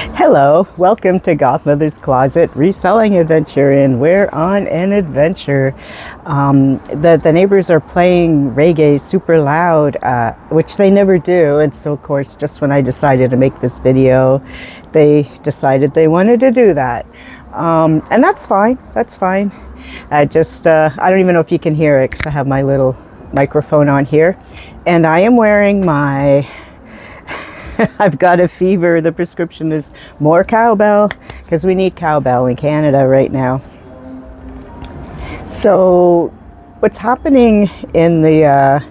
Hello, welcome to Gothmother's Closet Reselling Adventure, and we're on an adventure. The neighbors are playing reggae super loud, which they never do, and so of course just when I decided to make this video, they decided they wanted to do that. And that's fine, that's fine. I don't even know if you can hear it because I have my little microphone on here, and I am wearing my I've got a fever. The prescription is more cowbell because we need cowbell in Canada right now. So what's happening in the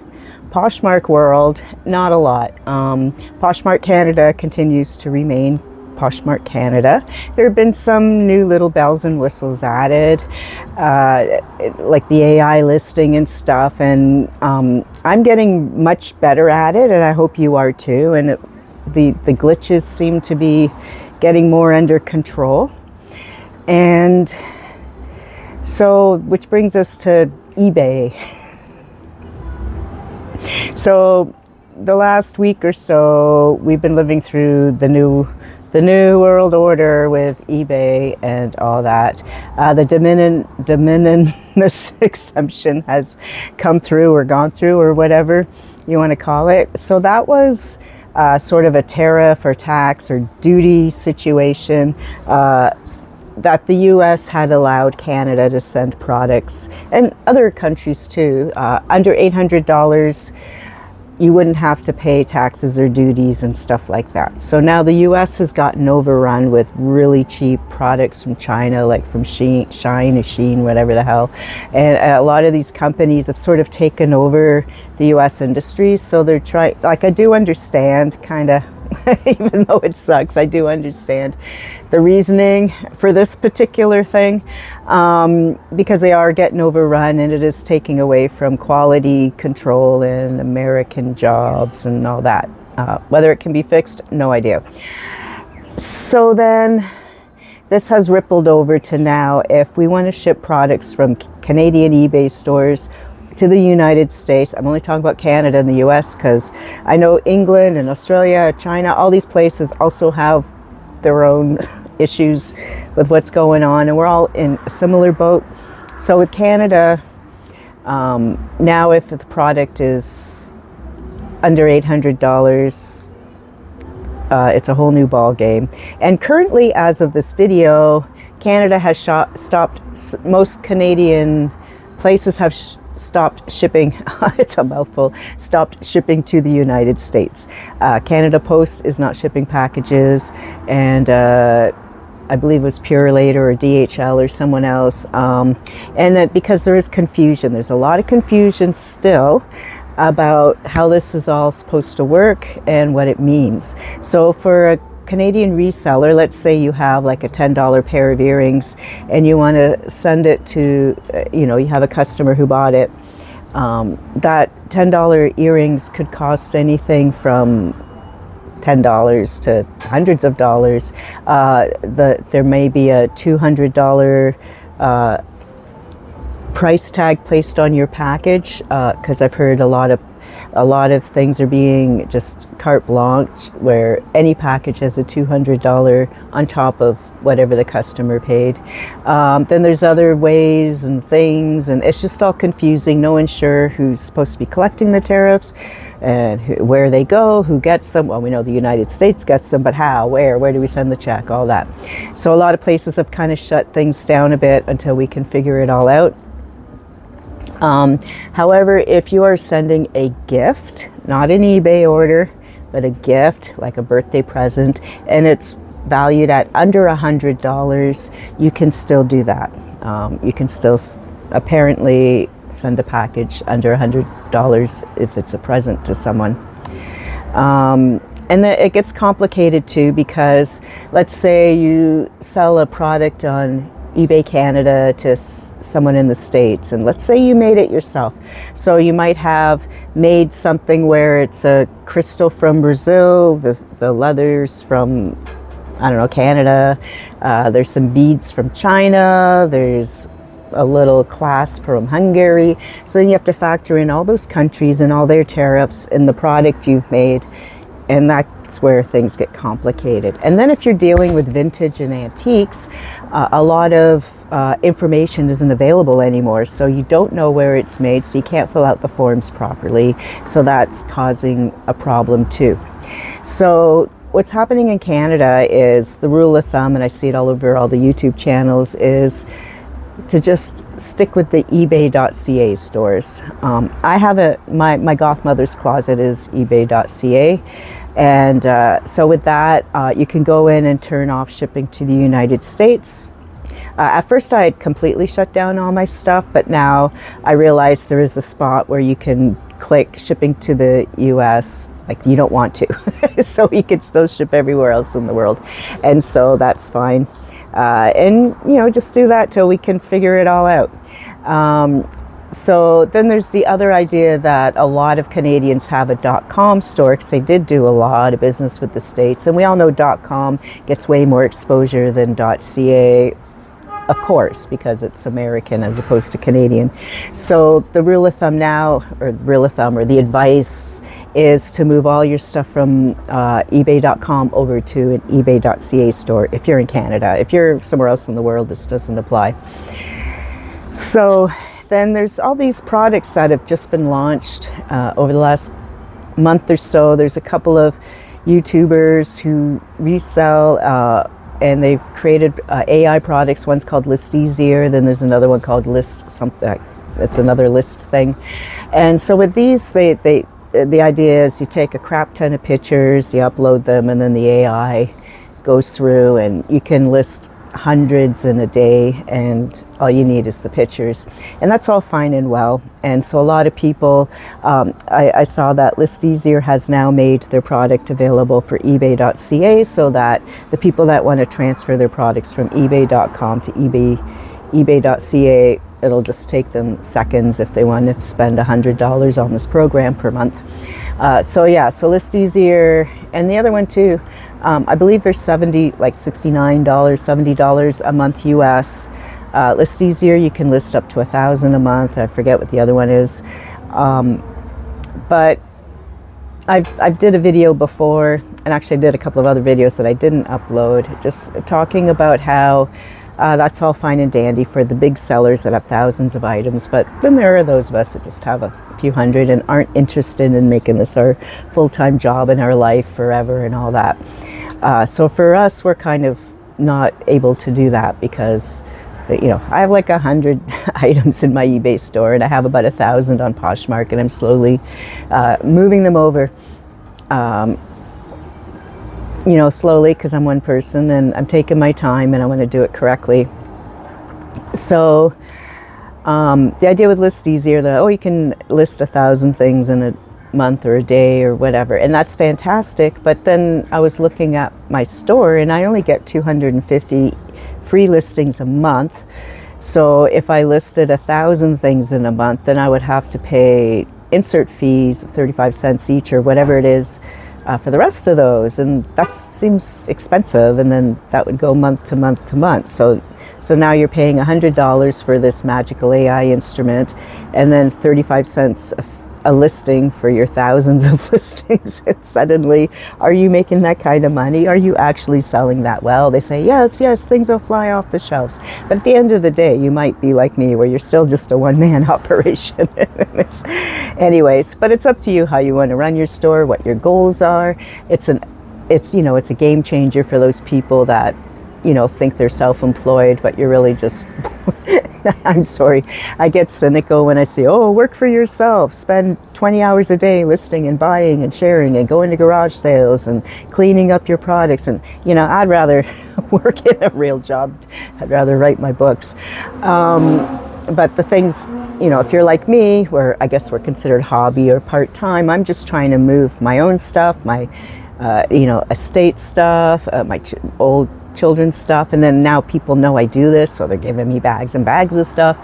Poshmark world? Not a lot. Poshmark Canada continues to remain Poshmark Canada. There have been some new little bells and whistles added, like the AI listing and stuff, and I'm getting much better at it, and I hope you are too. And the glitches seem to be getting more under control. And so, which brings us to eBay. So the last week or so, we've been living through the new world order with eBay and all that. The de minimis exemption has come through or gone through, or whatever you want to call it. So that was sort of a tariff or tax or duty situation that the US had allowed Canada to send products, and other countries too, under $800. You wouldn't have to pay taxes or duties and stuff like that. So now the US has gotten overrun with really cheap products from China, like from Shine or Sheen, whatever the hell. And a lot of these companies have sort of taken over the US industry. So they're trying, like, I do understand, kind of, even though it sucks, I do understand the reasoning for this particular thing, because they are getting overrun, and it is taking away from quality control and American jobs and all that. Whether it can be fixed, no idea. So then this has rippled over to now, if we want to ship products from Canadian eBay stores to the United States, I'm only talking about Canada and the US, because I know England and Australia, China, all these places also have their own issues with what's going on, and we're all in a similar boat. So with Canada, now if the product is under $800, it's a whole new ball game. And currently, as of this video, Canada has stopped, most Canadian places have stopped shipping, it's a mouthful, stopped shipping to the United States. Canada Post is not shipping packages, and I believe it was Purelator or DHL or someone else. And that because there is confusion, there's a lot of confusion still about how this is all supposed to work and what it means. So for a Canadian reseller, let's say you have like a $10 pair of earrings and you want to send it to, you have a customer who bought it. That $10 earrings could cost anything from $10 to hundreds of dollars. There may be a $200 price tag placed on your package, because I've heard a lot of things are being just carte blanche, where any package has a $200 on top of whatever the customer paid. Then there's other ways and things, and it's just all confusing. No one's sure who's supposed to be collecting the tariffs and where they go, who gets them. Well, we know the United States gets them, but how, where do we send the check, all that. So a lot of places have kind of shut things down a bit until we can figure it all out. However, if you are sending a gift, not an eBay order, but a gift like a birthday present, and it's valued at under $100, you can still do that. You can still apparently send a package under $100 if it's a present to someone. And it gets complicated too, because let's say you sell a product on eBay Canada to someone in the States, and let's say you made it yourself. So you might have made something where it's a crystal from Brazil, the leathers from, I don't know, Canada, there's some beads from China, there's a little clasp from Hungary. So then you have to factor in all those countries and all their tariffs in the product you've made. And that's where things get complicated. And then if you're dealing with vintage and antiques, a lot of information isn't available anymore, so you don't know where it's made, so you can't fill out the forms properly, so that's causing a problem too. So what's happening in Canada is, the rule of thumb, and I see it all over all the YouTube channels, is to just stick with the eBay.ca stores. I have my Gothmother's closet is eBay.ca, and so with that, you can go in and turn off shipping to the United States. At first I had completely shut down all my stuff, but now I realize there is a spot where you can click shipping to the US, like you don't want to, so you can still ship everywhere else in the world, and so that's fine. And you know, just do that till we can figure it all out. So then there's the other idea that a lot of Canadians have a .com store, because they did do a lot of business with the States, and we all know .com gets way more exposure than .ca, of course, because it's American as opposed to Canadian. So the rule of thumb now, or the rule of thumb, or the advice, is to move all your stuff from ebay.com over to an ebay.ca store if you're in Canada. If you're somewhere else in the world, this doesn't apply. So then there's all these products that have just been launched over the last month or so. There's a couple of YouTubers who resell and they've created AI products. One's called List Easier, then there's another one called List something. It's another list thing. And so with these, the idea is you take a crap ton of pictures, you upload them, and then the AI goes through and you can list hundreds in a day, and all you need is the pictures, and that's all fine and well. And so a lot of people, I saw that List Easier has now made their product available for ebay.ca, so that the people that want to transfer their products from ebay.com to ebay.ca, it'll just take them seconds if they want to spend $100 on this program per month. So yeah, so List Easier, and the other one too, I believe there's $69, $70 a month US. List Easier, you can list up to 1,000 a month. I forget what the other one is. But I've did a video before, and actually I did a couple of other videos that I didn't upload, just talking about how that's all fine and dandy for the big sellers that have thousands of items, but then there are those of us that just have a few hundred and aren't interested in making this our full-time job in our life forever and all that. So for us, we're kind of not able to do that, because you know, I have like 100 items in my eBay store, and I have about 1,000 on Poshmark, and I'm slowly moving them over. You know, slowly, because I'm one person and I'm taking my time and I want to do it correctly. So the idea with List Easier, that you can list 1,000 things in a month or a day or whatever, and that's fantastic. But then I was looking at my store, and I only get 250 free listings a month. So if I listed 1,000 things in a month, then I would have to pay insert fees, 35 cents each or whatever it is, for the rest of those, and that seems expensive. And then that would go month to month to month. So now you're paying $100 for this magical AI instrument, and then 35 cents a listing for your thousands of listings. And suddenly, are you making that kind of money? Are you actually selling that well? They say, yes, things will fly off the shelves. But at the end of the day, you might be like me, where you're still just a one-man operation. Anyways, but it's up to you how you want to run your store, what your goals are. It's a game changer for those people that, you know, think they're self-employed, but you're really just I'm sorry, I get cynical when I say, work for yourself, spend 20 hours a day listing and buying and sharing and going to garage sales and cleaning up your products. And you know, I'd rather work in a real job. I'd rather write my books. But the things, you know, if you're like me, where I guess we're considered hobby or part-time, I'm just trying to move my own stuff, my estate stuff, my old children's stuff, and then now people know I do this, so they're giving me bags and bags of stuff.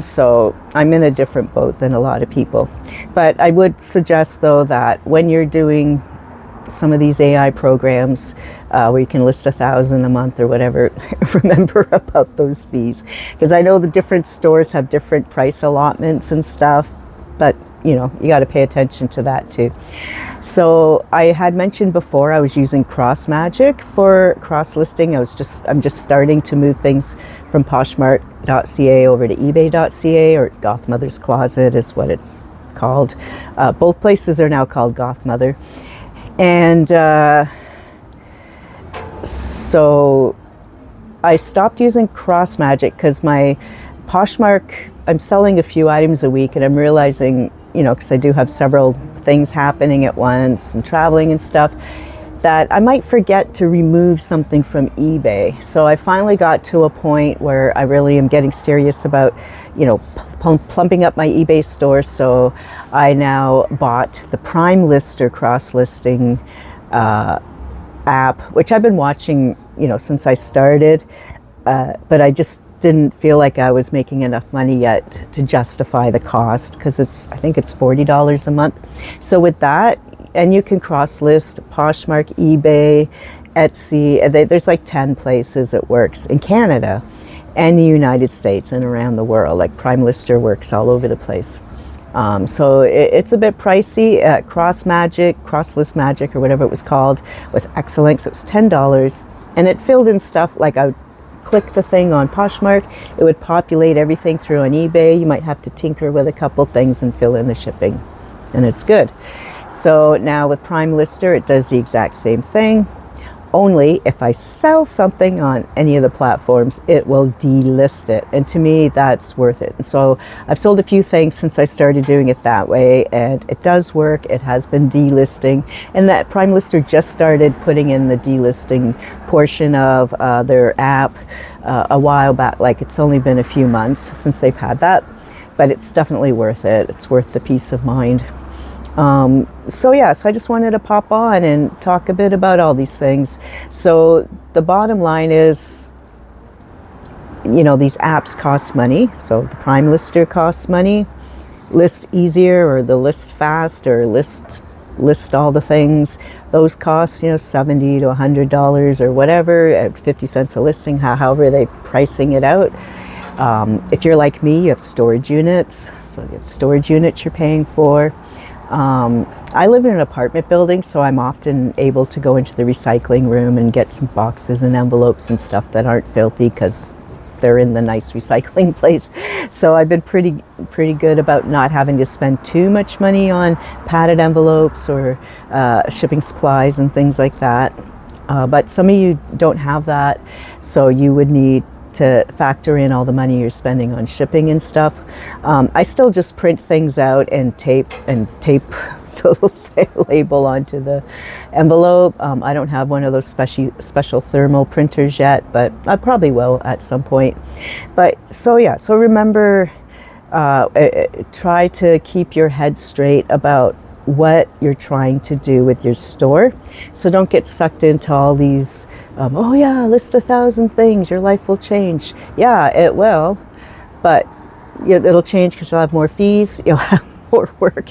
So I'm in a different boat than a lot of people. But I would suggest, though, that when you're doing some of these AI programs where you can list 1,000 a month or whatever, remember about those fees, because I know the different stores have different price allotments and stuff, but you know, you got to pay attention to that too. So I had mentioned before I was using CrossMagic for cross-listing. I'm just starting to move things from Poshmark.ca over to eBay.ca, or Gothmother's Closet is what it's called. Both places are now called Gothmother. And so I stopped using CrossMagic because my Poshmark, I'm selling a few items a week, and I'm realizing, you know, because I do have several things happening at once and traveling and stuff, that I might forget to remove something from eBay. So I finally got to a point where I really am getting serious about, you know, plumping up my eBay store. So I now bought the Prime Lister cross-listing app, which I've been watching, you know, since I started, but I just didn't feel like I was making enough money yet to justify the cost, because I think it's $40 a month. So with that, and you can cross list Poshmark, eBay, Etsy. There's like 10 places it works in Canada and the United States and around the world. Like Prime Lister works all over the place. So it's a bit pricey. Crosslist Magic, or whatever it was called, was excellent. So it was $10, and it filled in stuff. Like I would click the thing on Poshmark, it would populate everything through on eBay. You might have to tinker with a couple things and fill in the shipping, and it's good. So now with Prime Lister, it does the exact same thing. Only if I sell something on any of the platforms, it will delist it. And to me, that's worth it. And so I've sold a few things since I started doing it that way, and it does work. It has been delisting. And that Prime Lister just started putting in the delisting portion of their app a while back. Like, it's only been a few months since they've had that, but it's definitely worth it. It's worth the peace of mind. So I just wanted to pop on and talk a bit about all these things. So the bottom line is, you know, these apps cost money. So the Prime Lister costs money. List Easier, or the List Fast, or list all the things, those cost, you know, $70 to $100 or whatever, at 50 cents a listing, however they're pricing it out. If you're like me, you have storage units. So you have storage units you're paying for. I live in an apartment building, so I'm often able to go into the recycling room and get some boxes and envelopes and stuff that aren't filthy, because they're in the nice recycling place. So I've been pretty good about not having to spend too much money on padded envelopes or shipping supplies and things like that. But some of you don't have that, so you would need to factor in all the money you're spending on shipping and stuff. I still just print things out and tape the label onto the envelope. I don't have one of those special thermal printers yet, but I probably will at some point. But so remember, try to keep your head straight about what you're trying to do with your store. So don't get sucked into all these, list 1,000 things, your life will change. Yeah, it will, but it'll change because you'll have more fees, you'll have more work.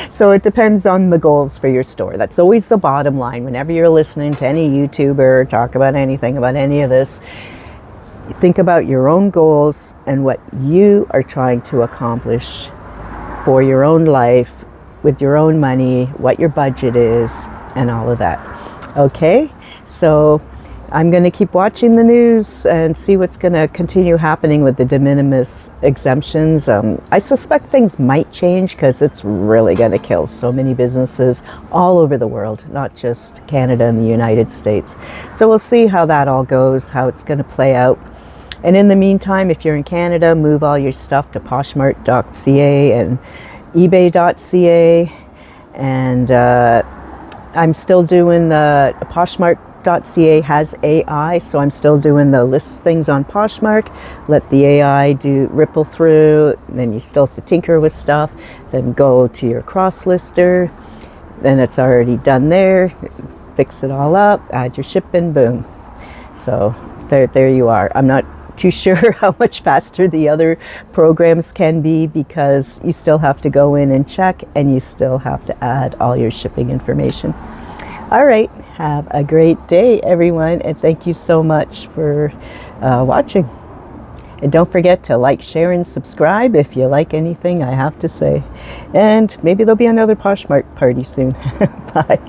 So it depends on the goals for your store. That's always the bottom line. Whenever you're listening to any YouTuber talk about anything about any of this, think about your own goals and what you are trying to accomplish for your own life, with your own money, what your budget is, and all of that. Okay, so I'm going to keep watching the news and see what's going to continue happening with the de minimis exemptions. I suspect things might change, because it's really going to kill so many businesses all over the world, not just Canada and the United States. So we'll see how that all goes, how it's going to play out. And in the meantime, if you're in Canada, move all your stuff to Poshmark.ca and eBay.ca, and I'm still doing the Poshmark.ca has AI, so I'm still doing the list things on Poshmark. Let the AI ripple through, then you still have to tinker with stuff, then go to your cross lister, then it's already done there, fix it all up, add your shipping, boom. So there you are. I'm not too sure how much faster the other programs can be, because you still have to go in and check, and you still have to add all your shipping information. All right, have a great day, everyone, and thank you so much for watching. And don't forget to like, share, and subscribe if you like anything I have to say. And maybe there'll be another Poshmark party soon. Bye.